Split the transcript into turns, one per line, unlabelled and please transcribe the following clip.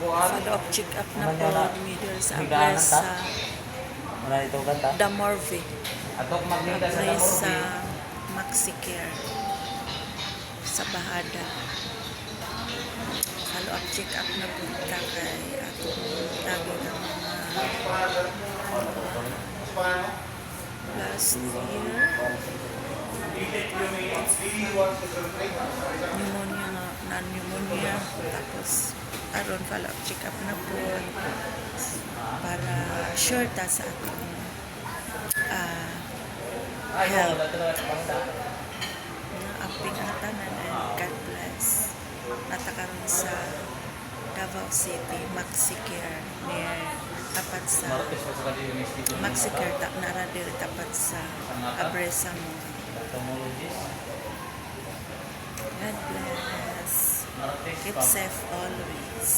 Follow up check up na po middle sa Abresa Damorve Abresa Maxicare sa Bahada. Follow up check up na po ta kay atong lagi ng mga last year pneumonia tapos aron follow up check up na po para sure ta sa atong health na aping ang tanan and God bless natakaroon sa Davao City Maxicare near tapat sa Maxicare naradir tapat sa Abresa mo. God bless. Keep safe always.